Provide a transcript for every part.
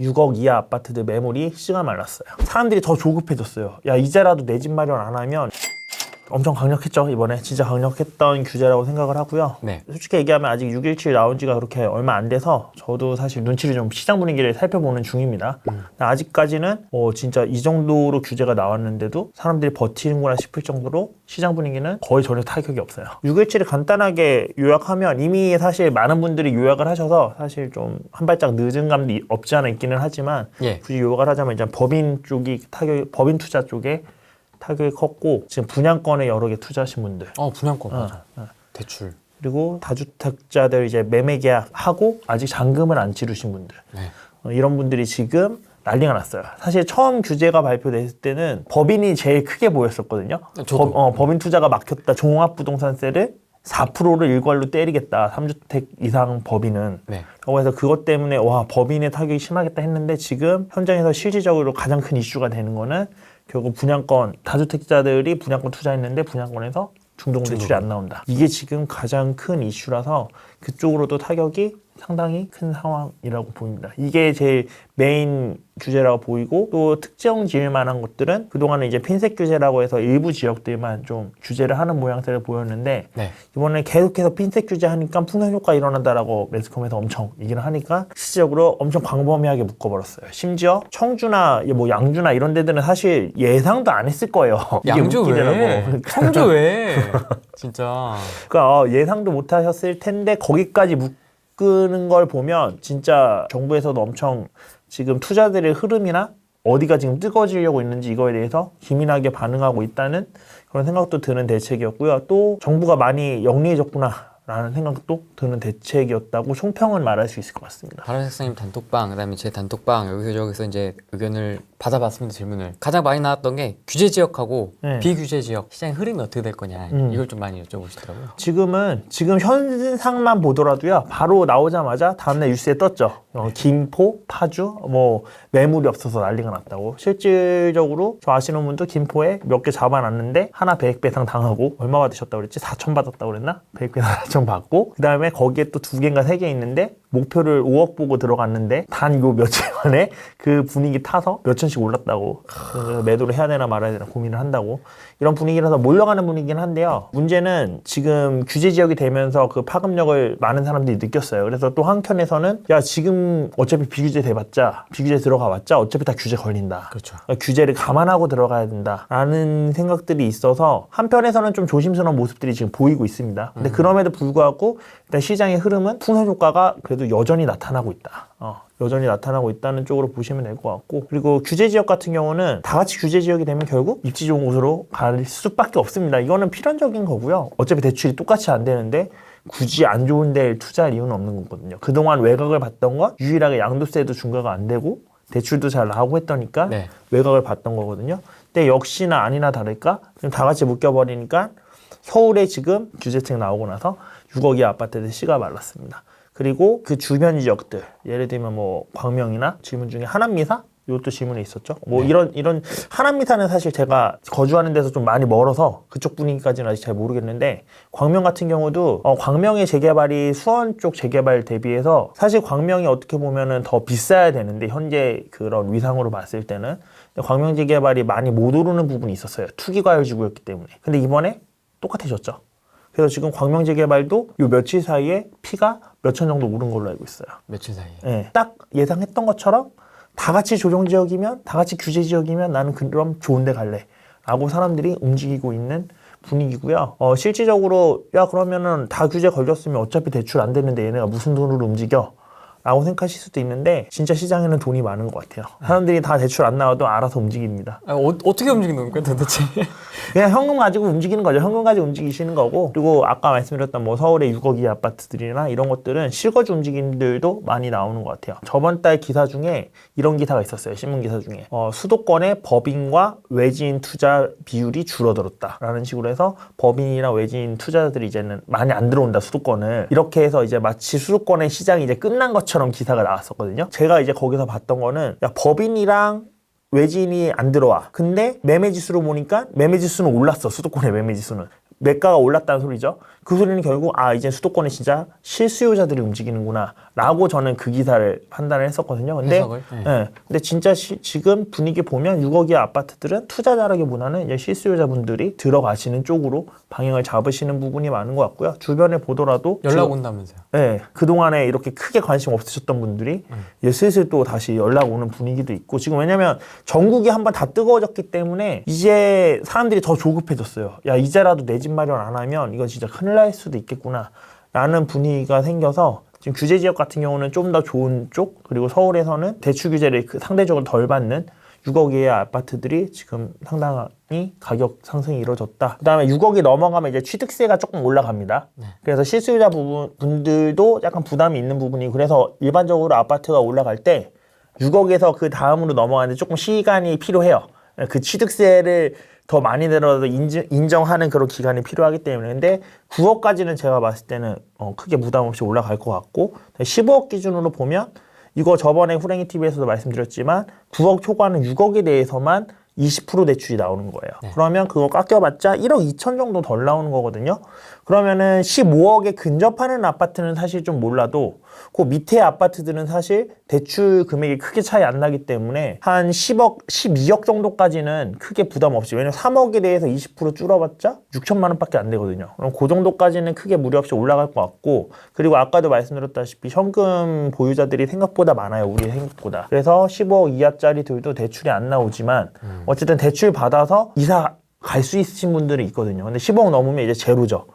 6억 이하 아파트들 매물이 씨가 말랐어요. 사람들이 더 조급해졌어요. 야, 이제라도 내 집 마련 안 하면. 엄청 강력했죠. 이번에 진짜 강력했던 규제라고 생각을 하고요. 네. 솔직히 얘기하면 아직 6.17 나온 지가 그렇게 얼마 안 돼서 저도 사실 눈치를 좀 시장 분위기를 살펴보는 중입니다. 아직까지는 진짜 이 정도로 규제가 나왔는데도 사람들이 버티는구나 싶을 정도로 시장 분위기는 거의 전혀 타격이 없어요. 6.17을 간단하게 요약하면 이미 사실 많은 분들이 요약을 하셔서 사실 좀 한 발짝 늦은 감도 없지 않아 있기는 하지만 예. 굳이 요약을 하자면 이제 법인 쪽이 법인 투자 쪽에 타격이 컸고 지금 분양권에 여러 개 투자하신 분들 분양권 맞아. 대출. 그리고 다주택자들 이제 매매 계약하고 아직 잔금을 안 치르신 분들 네. 이런 분들이 지금 난리가 났어요. 사실 처음 규제가 발표됐을 때는 법인이 제일 크게 보였었거든요. 법인 투자가 막혔다. 종합부동산세를 4%를 일괄로 때리겠다. 3주택 이상 법인은. 네. 그래서 그것 때문에 와 법인의 타격이 심하겠다 했는데 지금 현장에서 실질적으로 가장 큰 이슈가 되는 거는 결국 분양권, 다주택자들이 분양권 투자했는데 분양권에서 중도금대출이 안 나온다. 이게 지금 가장 큰 이슈라서 그쪽으로도 타격이 상당히 큰 상황이라고 보입니다. 이게 제일 메인 규제라고 보이고 또 특정 지을 만한 것들은 그동안은 이제 핀셋 규제라고 해서 일부 지역들만 좀 규제를 하는 모양새를 보였는데 네. 이번에 계속해서 핀셋 규제하니까 풍선 효과 일어난다라고 매스컴에서 엄청 얘기를 하니까 실질적으로 엄청 광범위하게 묶어버렸어요. 심지어 청주나 뭐 양주나 이런 데들은 사실 예상도 안 했을 거예요. 이게 양주 왜? 청주 왜? 진짜. 그러니까 예상도 못 하셨을 텐데 거기까지 묶는 걸 보면 진짜 정부에서도 엄청 지금 투자들의 흐름이나 어디가 지금 뜨거워지려고 있는지 이거에 대해서 기민하게 반응하고 있다는 그런 생각도 드는 대책이었고요. 또 정부가 많이 영리해졌구나 라는 생각도 드는 대책이었다고 총평은 말할 수 있을 것 같습니다. 바라색상님 단톡방, 그다음에 제 단톡방 여기서 저기서 이제 의견을 받아봤습니다. 질문을 가장 많이 나왔던 게 규제 지역하고 비규제 지역 시장의 흐름이 어떻게 될 거냐 이걸 좀 많이 여쭤보시더라고요. 지금 현상만 보더라도요. 바로 나오자마자 다음날 뉴스에 떴죠. 김포, 파주 뭐 매물이 없어서 난리가 났다고. 실질적으로 저 아시는 분도 김포에 몇 개 잡아놨는데 하나 100배상 당하고 얼마 받으셨다고 그랬지? 4천 받았다고 그랬나? 100배상 4천 받고 그 다음에 거기에 또 2개인가 3개 있는데 목표를 5억 보고 들어갔는데 단 요 며칠 만에 그 분위기 타서 몇 천씩 올랐다고. 그래서 매도를 해야 되나 말아야 되나 고민을 한다고. 이런 분위기라서 몰려가는 분위기긴 한데요. 문제는 지금 규제 지역이 되면서 그 파급력을 많은 사람들이 느꼈어요. 그래서 또 한켠에서는 야 지금 어차피 비규제 돼봤자 비규제 들어가봤자 어차피 다 규제 걸린다. 그렇죠. 그러니까 규제를 감안하고 들어가야 된다라는 생각들이 있어서 한편에서는 좀 조심스러운 모습들이 지금 보이고 있습니다. 근데 그럼에도 불구하고 일단 시장의 흐름은 풍선 효과가 그래도 여전히 나타나고 있다. 여전히 나타나고 있다는 쪽으로 보시면 될 것 같고 그리고 규제 지역 같은 경우는 다 같이 규제 지역이 되면 결국 입지 좋은 곳으로 갈 수밖에 없습니다. 이거는 필연적인 거고요. 어차피 대출이 똑같이 안 되는데 굳이 안 좋은 데에 투자할 이유는 없는 거거든요. 그동안 외곽을 봤던 건 유일하게 양도세도 중과가 안 되고 대출도 잘 나오고 했더니까 외곽을 봤던 거거든요. 근데 역시나 아니나 다를까 지금 다 같이 묶여버리니까 서울에 지금 규제책 나오고 나서 6억 이하 아파트들 씨가 말랐습니다. 그리고 그 주변 지역들 예를 들면 뭐 광명이나 질문 중에 하남미사 이것도 질문에 있었죠. 뭐 이런 하남미사는 사실 제가 거주하는 데서 좀 많이 멀어서 그쪽 분위기까지는 아직 잘 모르겠는데 광명 같은 경우도 광명의 재개발이 수원 쪽 재개발 대비해서 사실 광명이 어떻게 보면은 더 비싸야 되는데 현재 그런 위상으로 봤을 때는 광명 재개발이 많이 못 오르는 부분이 있었어요. 투기과열지구였기 때문에. 근데 이번에 똑같아졌죠. 그래서 지금 광명 재개발도 요 며칠 사이에 피가 몇천 정도 오른 걸로 알고 있어요. 며칠 사이에. 네, 딱 예상했던 것처럼 다 같이 조정 지역이면 다 같이 규제 지역이면 나는 그럼 좋은 데 갈래 라고 사람들이 움직이고 있는 분위기고요. 실질적으로 야 그러면은 다 규제 걸렸으면 어차피 대출 안 되는데 얘네가 무슨 돈으로 움직여? 라고 생각하실 수도 있는데 진짜 시장에는 돈이 많은 것 같아요. 사람들이 다 대출 안 나와도 알아서 움직입니다. 어떻게 움직이는 겁니까 도대체? 그냥 현금 가지고 움직이는 거죠. 현금 가지고 움직이시는 거고 그리고 아까 말씀드렸던 뭐 서울의 6억 이하 아파트들이나 이런 것들은 실거주 움직임들도 많이 나오는 것 같아요. 저번 달 기사 중에 이런 기사가 있었어요. 신문 기사 중에 수도권의 법인과 외지인 투자 비율이 줄어들었다라는 식으로 해서 법인이나 외지인 투자자들이 이제는 많이 안 들어온다 수도권을 이렇게 해서 이제 마치 수도권의 시장이 이제 끝난 것처럼 기사가 나왔었거든요. 제가 이제 거기서 봤던 거는 야 법인이랑 외지인이 안 들어와. 근데 매매지수로 보니까 매매지수는 올랐어. 수도권의 매매지수는. 매가가 올랐다는 소리죠. 그 소리는 결국 이제 수도권이 진짜 실수요자들이 움직이는구나 라고 저는 그 기사를 판단을 했었거든요. 근데 해석을? 근데 진짜 지금 분위기 보면 6억의 아파트들은 투자자라기보다는 이제 실수요자분들이 들어가시는 쪽으로 방향을 잡으시는 부분이 많은 것 같고요. 주변에 보더라도 연락 온다면서요? 네, 그동안에 이렇게 크게 관심 없으셨던 분들이 이제 슬슬 또 다시 연락 오는 분위기도 있고, 지금 왜냐면 전국이 한번 다 뜨거워졌기 때문에 이제 사람들이 더 조급해졌어요. 야, 이제라도 내 집 마련 안 하면 이건 진짜 큰일 날 수도 있겠구나 라는 분위기가 생겨서 지금 규제 지역 같은 경우는 좀 더 좋은 쪽, 그리고 서울에서는 대출 규제를 상대적으로 덜 받는 6억 이하의 아파트들이 지금 상당히 가격 상승이 이루어졌다. 그 다음에 6억이 넘어가면 이제 취득세가 조금 올라갑니다. 그래서 실수요자 분들도 약간 부담이 있는 부분이, 그래서 일반적으로 아파트가 올라갈 때 6억에서 그 다음으로 넘어가는데 조금 시간이 필요해요. 그 취득세를 더 많이 내더라도 인정하는 그런 기간이 필요하기 때문에. 근데 9억까지는 제가 봤을 때는 크게 부담 없이 올라갈 것 같고, 15억 기준으로 보면 이거 저번에 후랭이 TV에서도 말씀드렸지만 9억 초과는 6억에 대해서만 20% 대출이 나오는 거예요. 그러면 그거 깎여봤자 1억 2천 정도 덜 나오는 거거든요. 그러면은 15억에 근접하는 아파트는 사실 좀 몰라도 그 밑에 아파트들은 사실 대출 금액이 크게 차이 안 나기 때문에 한 10억, 12억 정도까지는 크게 부담 없이, 왜냐면 3억에 대해서 20% 줄어봤자 6천만 원밖에 안 되거든요. 그럼 그 정도까지는 크게 무리 없이 올라갈 것 같고, 그리고 아까도 말씀드렸다시피 현금 보유자들이 생각보다 많아요. 우리 생각보다. 그래서 15억 이하짜리들도 대출이 안 나오지만 어쨌든 대출 받아서 이사 갈 수 있으신 분들이 있거든요. 근데 15억 넘으면 이제 제로죠.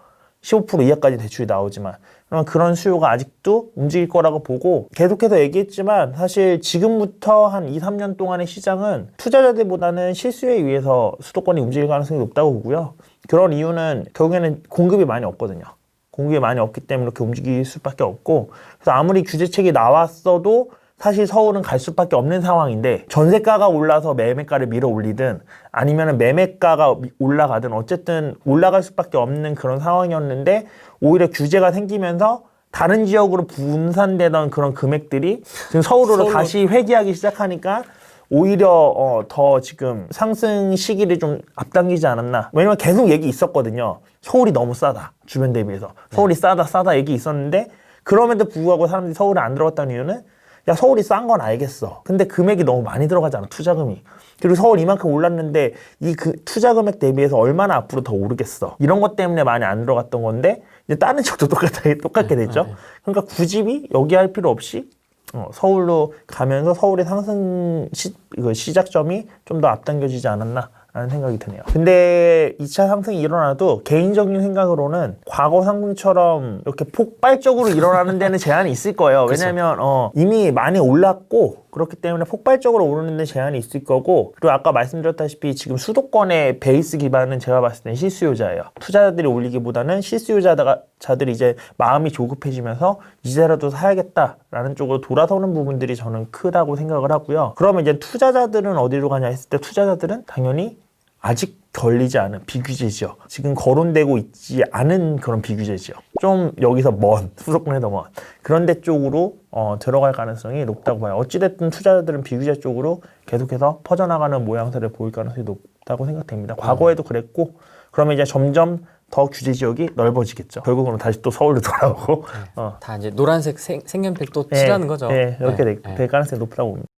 15% 이하까지 대출이 나오지만, 그러면 그런 수요가 아직도 움직일 거라고 보고, 계속해서 얘기했지만 사실 지금부터 한 2, 3년 동안의 시장은 투자자들보다는 실수요에 의해서 수도권이 움직일 가능성이 높다고 보고요. 그런 이유는 결국에는 공급이 많이 없거든요. 공급이 많이 없기 때문에 이렇게 움직일 수밖에 없고, 그래서 아무리 규제책이 나왔어도 사실 서울은 갈 수밖에 없는 상황인데, 전세가가 올라서 매매가를 밀어 올리든 아니면 매매가가 올라가든 어쨌든 올라갈 수밖에 없는 그런 상황이었는데, 오히려 규제가 생기면서 다른 지역으로 분산되던 그런 금액들이 지금 서울로 다시 회귀하기 시작하니까 오히려 더 지금 상승 시기를 좀 앞당기지 않았나. 왜냐면 계속 얘기 있었거든요. 서울이 너무 싸다, 주변 대비해서. 서울이 싸다 얘기 있었는데, 그럼에도 불구하고 사람들이 서울에 안 들어갔다는 이유는, 야, 서울이 싼 건 알겠어. 근데 금액이 너무 많이 들어가잖아, 투자금이. 그리고 서울 이만큼 올랐는데 이 투자 금액 대비해서 얼마나 앞으로 더 오르겠어. 이런 것 때문에 많이 안 들어갔던 건데, 이제 다른 지역도 똑같게 됐죠. 그러니까 굳이 여기 할 필요 없이 서울로 가면서 서울의 상승 시작점이 좀 더 앞당겨지지 않았나 라는 생각이 드네요. 근데 2차 상승이 일어나도 개인적인 생각으로는 과거 상승처럼 이렇게 폭발적으로 일어나는 데는 제한이 있을 거예요. 왜냐면 이미 많이 올랐고, 그렇기 때문에 폭발적으로 오르는 데 제한이 있을 거고, 그리고 아까 말씀드렸다시피 지금 수도권의 베이스 기반은 제가 봤을 땐 실수요자예요. 투자자들이 올리기보다는 실수요자들이 이제 마음이 조급해지면서 이제라도 사야겠다라는 쪽으로 돌아서는 부분들이 저는 크다고 생각을 하고요. 그러면 이제 투자자들은 어디로 가냐 했을 때, 투자자들은 당연히 아직 걸리지 않은 비규제 지역, 지금 거론되고 있지 않은 그런 비규제 지역, 좀 여기서 수도권에서 먼 그런 데 쪽으로 들어갈 가능성이 높다고 봐요. 어찌됐든 투자자들은 비규제 쪽으로 계속해서 퍼져나가는 모양새를 보일 가능성이 높다고 생각됩니다. 과거에도 그랬고, 그러면 이제 점점 더 규제 지역이 넓어지겠죠. 결국은 다시 또 서울로 돌아오고 다 이제 노란색 색연필 또 칠하는 거죠. 이렇게 될 가능성이 높다고 봅니다.